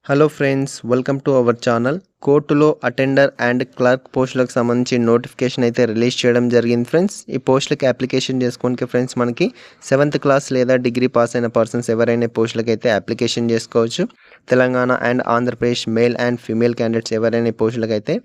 Hello friends, welcome to our channel. కోర్టులో attender and clerk పోస్టులకు సంబంధించి నోటిఫికేషన్ అయితే రిలీజ్ చేయడం జరిగింది ఫ్రెండ్స్. ఈ పోస్టులకి అప్లికేషన్ చేసుకోనికి ఫ్రెండ్స్ మనకి 7th క్లాస్ లేదా డిగ్రీ పాస్ అయిన పర్సన్స్ ఎవరైనా పోస్టులకి అయితే అప్లికేషన్ చేసుకోవచ్చు. Telangana and Andhra Pradesh male and female candidates ఎవరైనా పోస్టులకి అయితే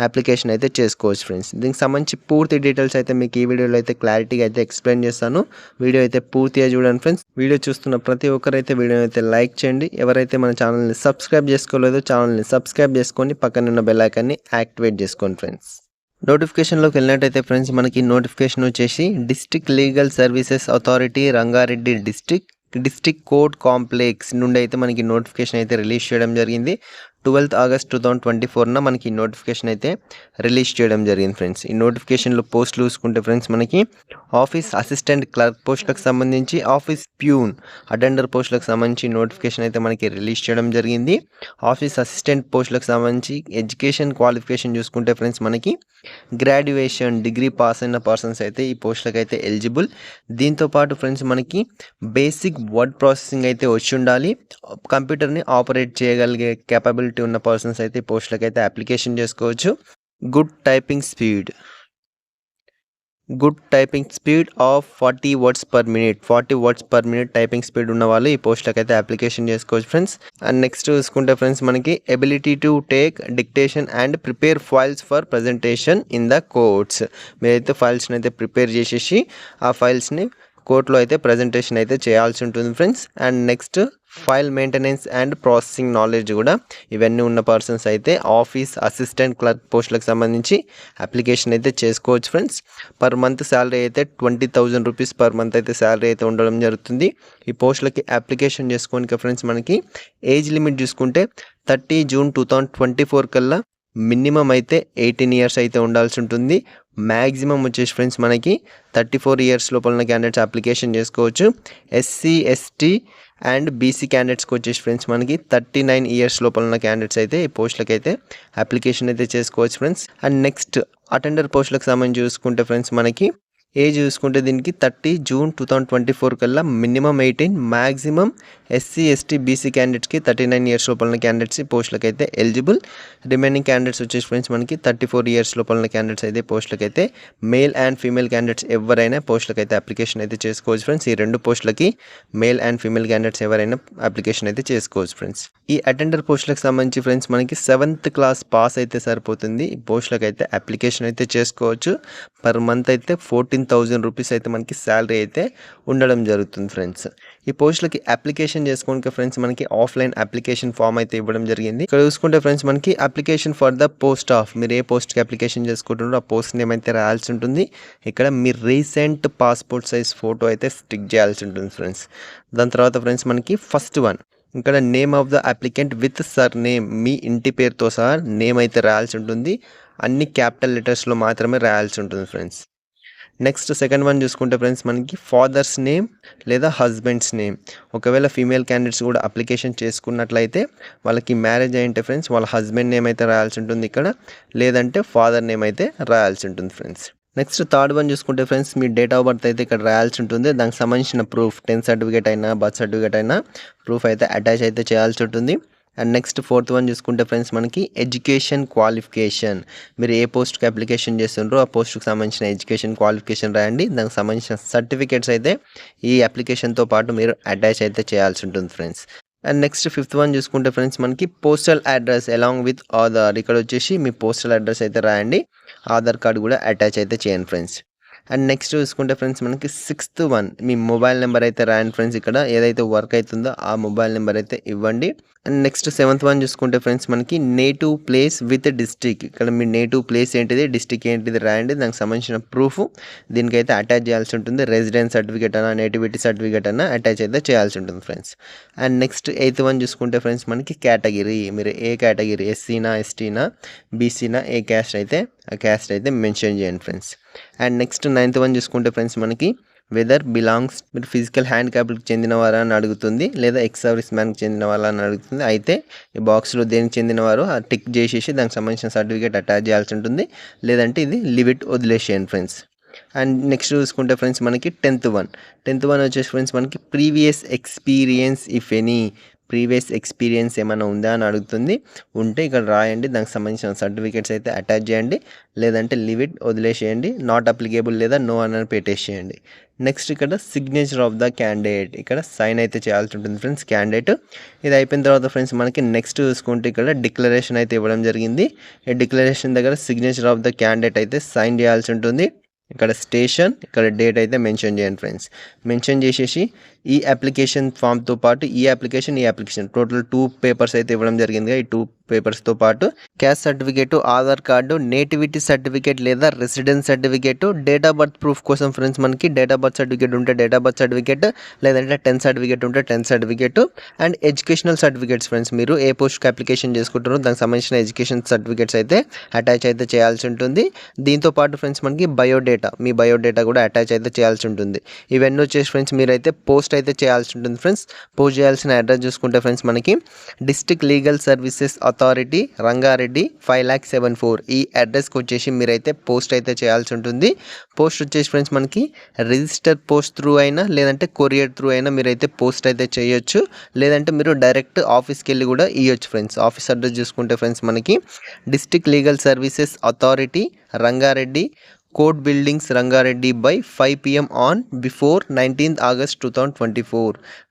అప్లికేషన్ అయితే చేసుకోవచ్చు ఫ్రెండ్స్. దీనికి సంబంధించి పూర్తి డీటెయిల్స్ అయితే మీకు ఈ వీడియోలో అయితే క్లారిటీగా అయితే ఎక్స్ప్లెయిన్ చేస్తాను. వీడియో అయితే పూర్తిగా చూడండి ఫ్రెండ్స్. వీడియో చూస్తున్న ప్రతి ఒక్కరైతే వీడియోని అయితే లైక్ చేయండి. ఎవరైతే మన ఛానల్ని సబ్స్క్రైబ్ చేసుకోలేదో ఛానల్ని సబ్స్క్రైబ్ చేసుకొని పక్కన ఉన్న బెల్ ఐకాన్ని యాక్టివేట్ చేసుకోండి ఫ్రెండ్స్. నోటిఫికేషన్లోకి వెళ్ళినట్టయితే ఫ్రెండ్స్ మనకి నోటిఫికేషన్ వచ్చేసి district legal services authority Rangareddy district court complex నుండి అయితే మనకి నోటిఫికేషన్ అయితే రిలీజ్ చేయడం జరిగింది. 12th ఆగస్ట్ 2024న మనకి నోటిఫికేషన్ అయితే రిలీజ్ చేయడం జరిగింది ఫ్రెండ్స్. ఈ నోటిఫికేషన్లో పోస్టులు చూసుకుంటే ఫ్రెండ్స్ మనకి ఆఫీస్ అసిస్టెంట్ క్లర్క్ పోస్టులకు సంబంధించి, ఆఫీస్ ప్యూన్ అటెండర్ పోస్టులకు సంబంధించి నోటిఫికేషన్ అయితే మనకి రిలీజ్ చేయడం జరిగింది. ఆఫీస్ అసిస్టెంట్ పోస్టులకు సంబంధించి ఎడ్యుకేషన్ క్వాలిఫికేషన్ చూసుకుంటే ఫ్రెండ్స్ మనకి గ్రాడ్యుయేషన్ డిగ్రీ పాస్ అయిన పర్సన్స్ అయితే ఈ పోస్టులకు అయితే ఎలిజిబుల్. దీంతోపాటు ఫ్రెండ్స్ మనకి బేసిక్ వర్డ్ ప్రాసెసింగ్ అయితే వచ్చి ఉండాలి. కంప్యూటర్ని ఆపరేట్ చేయగలిగే కేపబిలిటీ ఉన్న పర్సన్స్ అయితే పోస్టులకు అయితే అప్లికేషన్ చేసుకోవచ్చు. Good typing speed of 40 words per minute typing speed ఉన్న వాళ్ళు ఈ పోస్టులకు అయితే అప్లికేషన్ చేసుకోవచ్చు ఫ్రెండ్స్. అండ్ నెక్స్ట్ చూసుకుంటే ఫ్రెండ్స్ మనకి ability to take dictation and prepare files for presentation in the courts. మీరైతే ఫైల్స్ని అయితే ప్రిపేర్ చేసేసి ఆ ఫైల్స్ని కోర్టులో అయితే ప్రజెంటేషన్ అయితే చేయాల్సి ఉంటుంది friends. And next file maintenance and processing knowledge కూడా ఇవన్నీ ఉన్న పర్సన్స్ అయితే ఆఫీస్ అసిస్టెంట్ క్లర్క్ పోస్టులకు సంబంధించి అప్లికేషన్ అయితే చేసుకోవచ్చు ఫ్రెండ్స్. పర్ మంత్ శాలరీ అయితే 20,000 రూపీస్ పర్ మంత్ అయితే శాలరీ అయితే ఉండడం జరుగుతుంది. ఈ పోస్టులకి అప్లికేషన్ చేసుకోనికి ఫ్రెండ్స్ మనకి ఏజ్ లిమిట్ చూసుకుంటే 30 జూన్ 2024 కల్లా మినిమం అయితే 18 years అయితే ఉండాల్సి ఉంటుంది. మ్యాక్సిమం వచ్చేసి ఫ్రెండ్స్ మనకి 34 years లోపల క్యాండిడేట్స్ అప్లికేషన్ చేసుకోవచ్చు. ఎస్సీ ఎస్టీ అండ్ బీసీ క్యాండిడేట్స్కి వచ్చేసి ఫ్రెండ్స్ మనకి 39 years లోపల ఉన్న క్యాండిడేట్స్ అయితే ఈ పోస్టులకు అయితే అప్లికేషన్ అయితే చేసుకోవచ్చు ఫ్రెండ్స్. అండ్ నెక్స్ట్ అటెండర్ పోస్టులకు సంబంధించి చూసుకుంటే ఫ్రెండ్స్ మనకి ఏజ్ చూసుకుంటే దీనికి 30 జూన్ 2024 కల్లా minimum 18, maximum SC ST BC క్యాండిడేట్స్కి 39 years లోపల క్యాండిడేట్స్ ఈ పోస్టులకు అయితే ఎలిజిబుల్. రిమైనింగ్ క్యాండిడేట్స్ వచ్చేసి ఫ్రెండ్స్ మనకి 34 years లోపల క్యాండిడేట్స్ అయితే పోస్టులకు అయితే మేల్ అండ్ ఫీమేల్ క్యాండిడేట్స్ ఎవరైనా పోస్టులకు అయితే అప్లికేషన్ అయితే చేసుకోవచ్చు ఫ్రెండ్స్. ఈ రెండు పోస్టులకి మేల్ అండ్ ఫీమేల్ క్యాండిడేట్స్ ఎవరైనా అప్లికేషన్ అయితే చేసుకోవచ్చు ఫ్రెండ్స్. ఈ అటెండర్ పోస్టులకు సంబంధించి ఫ్రెండ్స్ మనకి 7th క్లాస్ పాస్ అయితే సరిపోతుంది. ఈ పోస్టులకు అయితే అప్లికేషన్ అయితే చేసుకోవచ్చు. పర్ మంత్ అయితే 14,000 రూపీస్ అయితే మనకి శాలరీ అయితే ఉండడం జరుగుతుంది ఫ్రెండ్స్. ఈ పోస్టులకి అప్లికేషన్ చేసుకోవడానికి ఫ్రెండ్స్ మనకి ఆఫ్లైన్ అప్లికేషన్ ఫామ్ అయితే ఇవ్వడం జరిగింది. ఇక్కడ చూసుకుంటే ఫ్రెండ్స్ మనకి application for the post of, మీరు ఏ పోస్ట్కి అప్లికేషన్ చేసుకుంటున్నారో ఆ పోస్ట్ నేమ్ అయితే రాయాల్సి ఉంటుంది. ఇక్కడ మీ రీసెంట్ పాస్పోర్ట్ సైజ్ ఫోటో అయితే స్టిక్ చేయాల్సి ఉంటుంది ఫ్రెండ్స్. దాని తర్వాత ఫ్రెండ్స్ మనకి ఫస్ట్ వన్ ఇక్కడ name of the applicant with surname, మీ ఇంటి పేరుతో సహా నేమ్ అయితే రాయాల్సి ఉంటుంది. అన్ని క్యాపిటల్ లెటర్స్లో మాత్రమే రాయాల్సి ఉంటుంది ఫ్రెండ్స్. నెక్స్ట్ సెకండ్ వన్ చూసుకుంటే ఫ్రెండ్స్ మనకి ఫాదర్స్ నేమ్ లేదా హస్బెండ్స్ నేమ్. ఒకవేళ ఫీమేల్ క్యాండిడేట్స్ కూడా అప్లికేషన్ చేసుకున్నట్లయితే వాళ్ళకి మ్యారేజ్ అయ్యింటే ఫ్రెండ్స్ వాళ్ళ హస్బెండ్ నేమ్ అయితే రాయాల్సి ఉంటుంది ఇక్కడ, లేదంటే ఫాదర్ నేమ్ అయితే రాయాల్సి ఉంటుంది ఫ్రెండ్స్. నెక్స్ట్ థర్డ్ వన్ చూసుకుంటే friends me date of birth అయితే ఇక్కడ రాయాల్సి ఉంటుంది. దానికి సంబంధించిన ప్రూఫ్ 10th సర్టిఫికేట్ అయినా బర్త్ సర్టిఫికేట్ అయినా ప్రూఫ్ అయితే అటాచ్ అయితే చేయాల్సి ఉంటుంది. అండ్ నెక్స్ట్ ఫోర్త్ వన్ చూసుకుంటే ఫ్రెండ్స్ మనకి ఎడ్యుకేషన్ క్వాలిఫికేషన్, మీరు ఏ పోస్ట్కి అప్లికేషన్ చేస్తుండ్రో ఆ పోస్ట్కి సంబంధించిన ఎడ్యుకేషన్ క్వాలిఫికేషన్ రాయండి. దానికి సంబంధించిన సర్టిఫికేట్స్ అయితే ఈ అప్లికేషన్తో పాటు మీరు అటాచ్ అయితే చేయాల్సి ఉంటుంది friends. And next fifth one చూసుకుంటే ఫ్రెండ్స్ మనకి postal address along with Aadhaar, ఇక్కడ వచ్చేసి మీ పోస్టల్ అడ్రస్ అయితే రాయండి. ఆధార్ కార్డు కూడా అటాచ్ అయితే చేయండి ఫ్రెండ్స్. అండ్ నెక్స్ట్ చూసుకుంటే ఫ్రెండ్స్ మనకి 6th వన్ మీ మొబైల్ నెంబర్ అయితే రాయండి ఫ్రెండ్స్. ఇక్కడ ఏదైతే వర్క్ అవుతుందో ఆ మొబైల్ నెంబర్ అయితే ఇవ్వండి. అండ్ నెక్స్ట్ 7th వన్ చూసుకుంటే ఫ్రెండ్స్ మనకి నేటివ్ ప్లేస్ విత్ డిస్ట్రిక్ట్, ఇక్కడ మీ నేటివ్ ప్లేస్ ఏంటిది డిస్ట్రిక్ట్ ఏంటిది రాయండి. దానికి సంబంధించిన ప్రూఫ్ దీనికైతే అటాచ్ చేయాల్సి ఉంటుంది. రెసిడెన్స్ సర్టిఫికేట్ అయినా నేటివిటీ సర్టిఫికేట్ అయినా అటాచ్ అయితే చేయాల్సి ఉంటుంది friends. And next 8th one చూసుకుంటే ఫ్రెండ్స్ మనకి కేటగిరీ, మీరు ఏ కేటగిరీ ఎస్సీనా ఎస్టీనా బీసీనా ఏ క్యాస్ట్ అయితే ఆ క్యాస్ట్ అయితే మెన్షన్ చేయండి friends. And next 9th one చూసుకుంటే ఫ్రెండ్స్ మనకి వెదర్ బిలాంగ్స్, మీరు ఫిజికల్ హ్యాండిక్యాప్కి చెందిన వారా అని అడుగుతుంది, లేదా ఎక్స్ సర్వీస్ మ్యాన్కి చెందిన వాళ్ళ అని అడుగుతుంది. అయితే ఈ బాక్స్లో దేనికి చెందినవారు ఆ టిక్ చేసేసి దానికి సంబంధించిన సర్టిఫికేట్ అటాచ్ చేయాల్సి ఉంటుంది, లేదంటే ఇది లీవ్ ఇట్ వదిలేసేయండి ఫ్రెండ్స్. అండ్ నెక్స్ట్ చూసుకుంటే ఫ్రెండ్స్ మనకి 10th వన్ వచ్చేసి ఫ్రెండ్స్ మనకి previous experience if any, previous experience ఏమైనా ఉందా అని అడుగుతుంది. ఉంటే ఇక్కడ రాయండి, దానికి సంబంధించిన సర్టిఫికేట్స్ అయితే అటాచ్ చేయండి, లేదంటే లీవ్ ఇట్ వదిలేసేయండి, నాట్ అప్లికేబుల్ లేదా నో అని పెట్టేసేయండి. నెక్స్ట్ ఇక్కడ సిగ్నేచర్ ఆఫ్ ద క్యాండిడేట్, ఇక్కడ సైన్ అయితే చేయాల్సి ఉంటుంది ఫ్రెండ్స్ క్యాండిడేట్. ఇది అయిపోయిన తర్వాత ఫ్రెండ్స్ మనకి నెక్స్ట్ చూసుకుంటే ఇక్కడ డిక్లరేషన్ అయితే ఇవ్వడం జరిగింది. ఈ డిక్లరేషన్ దగ్గర సిగ్నేచర్ ఆఫ్ ద క్యాండిడేట్ అయితే సైన్ చేయాల్సి ఉంటుంది. ఇక్కడ స్టేషన్, ఇక్కడ డేట్ అయితే మెన్షన్ చేయండి ఫ్రెండ్స్. మెన్షన్ చేసేసి ఈ అప్లికేషన్ ఫామ్తో పాటు ఈ అప్లికేషన్ టోటల్ 2 పేపర్స్ అయితే ఇవ్వడం జరిగింది. ఈ 2 పేపర్స్తో పాటు caste certificate, Aadhaar card, nativity certificate లేదా residence certificate, date of birth proof కోసం ఫ్రెండ్స్ మనకి డేట్ ఆఫ్ బర్త్ సర్టిఫికేట్ ఉంటే డేట్ ఆఫ్ బర్త్ సర్టిఫికేట్, లేదంటే 10th సర్టిఫికేట్ ఉంటే 10th certificate, and educational certificates friends. మీరు ఏ పోస్ట్కి అప్లికేషన్ చేసుకుంటారో దానికి సంబంధించిన ఎడ్యుకేషన్ సర్టిఫికేట్స్ అయితే అటాచ్ అయితే చేయాల్సి ఉంటుంది. దీంతో పాటు ఫ్రెండ్స్ మనకి మీ బయోడేటా కూడా అటాచ్ అయితే చేయాల్సి ఉంటుంది. ఇవన్నీ వచ్చేసి ఫ్రెండ్స్ మీరైతే పోస్ట్ అయితే చేయాల్సి ఉంటుంది ఫ్రెండ్స్. పోస్ట్ చేయాల్సిన అడ్రస్ చూసుకుంటే ఫ్రెండ్స్ మనకి district legal services authority, Rangareddy 5,74,000 ఈ అడ్రస్కి వచ్చేసి మీరైతే పోస్ట్ అయితే చేయాల్సి ఉంటుంది. పోస్ట్ వచ్చేసి ఫ్రెండ్స్ మనకి రిజిస్టర్ పోస్ట్ త్రూ అయినా లేదంటే కొరియర్ త్రూ అయినా మీరైతే పోస్ట్ అయితే చేయొచ్చు, లేదంటే మీరు డైరెక్ట్ ఆఫీస్కి వెళ్ళి కూడా ఇవ్వచ్చు ఫ్రెండ్స్. ఆఫీస్ అడ్రస్ చూసుకుంటే ఫ్రెండ్స్ మనకి district legal services authority, Rangareddy, court buildings, Rangareddy by 5 PM on before 19th August 2024.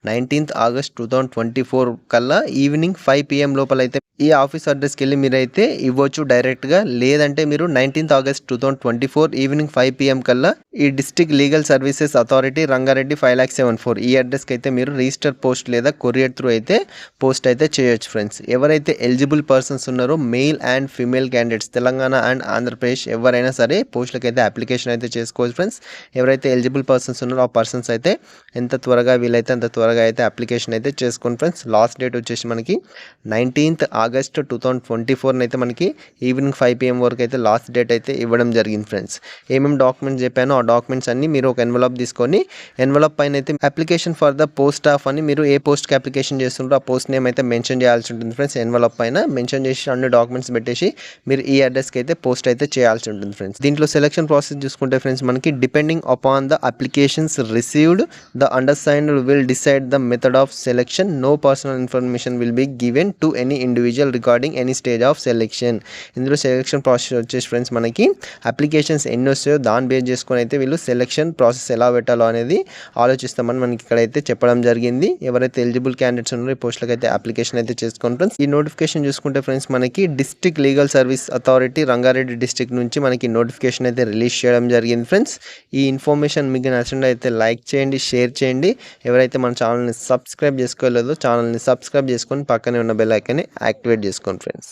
19th August 2024 కల్లా ఈవినింగ్ 5 PM లోపల అయితే ఈ ఆఫీస్ అడ్రస్కి వెళ్ళి మీరైతే ఇవ్వచ్చు డైరెక్ట్గా, లేదంటే మీరు 19th August 2024 ఈవినింగ్ 5 PM కల్లా ఈ district legal services authority, Rangareddy 5,74,000 ఈ అడ్రస్కి అయితే మీరు రిజిస్టర్ పోస్ట్ లేదా కొరియర్ త్రూ అయితే పోస్ట్ అయితే చేయొచ్చు ఫ్రెండ్స్. ఎవరైతే ఎలిజిబుల్ పర్సన్స్ ఉన్నారో male and female candidates Telangana and Andhra Pradesh ఎవరైనా సరే పోస్టులకి అయితే అప్లికేషన్ అయితే చేసుకోవచ్చు ఫ్రెండ్స్. ఎవరైతే ఎలిజిబుల్ పర్సన్స్ ఉన్నారో ఆ పర్సన్స్ అయితే ఎంత త్వరగా వీలైతే అంత త్వరగా అయితే అప్లికేషన్ అయితే చేసుకోండి ఫ్రెండ్స్. లాస్ట్ డేట్ వచ్చేసి మనకి 19th August 2024 అయితే మనకి ఈవినింగ్ 5 PM వరకు అయితే లాస్ట్ డేట్ అయితే ఇవ్వడం జరిగింది ఫ్రెండ్స్. ఏమేమి డాక్యుమెంట్స్ చెప్పానో ఆ డాక్యుమెంట్స్ అన్ని మీరు ఒక ఎన్వలప్ తీసుకొని ఎన్వలప్ పైన అయితే application for the post of అని మీరు ఏ పోస్ట్కి అప్లికేషన్ చేస్తుంటారో ఆ పోస్ట్ నేమ్ అయితే మెన్షన్ చేయాల్సి ఉంటుంది ఫ్రెండ్స్. ఎన్వలప్ పైన మెన్షన్ చేసి అన్ని డాక్యుమెంట్స్ పెట్టేసి మీరు ఈ అడ్రస్కి అయితే పోస్ట్ అయితే చేయాల్సి ఉంటుంది ఫ్రెండ్స్. దీంట్లో సెలక్షన్ ప్రాసెస్ చూసుకుంటే ఫ్రెండ్స్ మనకి depending upon the applications received the undersigned will decide the method of selection. No personal information will be given to any individual regarding any stage of selection. ఇందులో selection process వచ్చేసి friends మనకి applications ఎన్ని వస్తాయో దాన్ని base చేసుకొని అయితే వీళ్ళు selection process ఎలా పెట్టాలో అనేది ఆలోచిస్తామని మనకి ఇక్కడైతే చెప్పడం జరిగింది. ఎవరైతే ఎలిజిబుల్ క్యాండిడేట్స్ ఉన్నారో ఈ పోస్టులకు అయితే అప్లికేషన్ అయితే చేసుకోండి ఫ్రెండ్స్. ఈ నోటిఫికేషన్ చూసుకుంటే ఫ్రెండ్స్ మనకి district legal service authority Rangareddy district నుంచి మనకి నోటిఫికేషన్ అయితే రిలీజ్ చేయడం జరిగింది ఫ్రెండ్స్. ఈ ఇన్ఫర్మేషన్ మీకు నచ్చినట్లయితే లైక్ చేయండి, షేర్ చేయండి. ఎవరైతే మన ఛానల్ని సబ్స్క్రైబ్ చేసుకోలేదో ఛానల్ని సబ్స్క్రైబ్ చేసుకొని పక్కనే ఉన్న బెల్ ఐకాన్ని యాక్టివేట్ చేసుకోండి ఫ్రెండ్స్.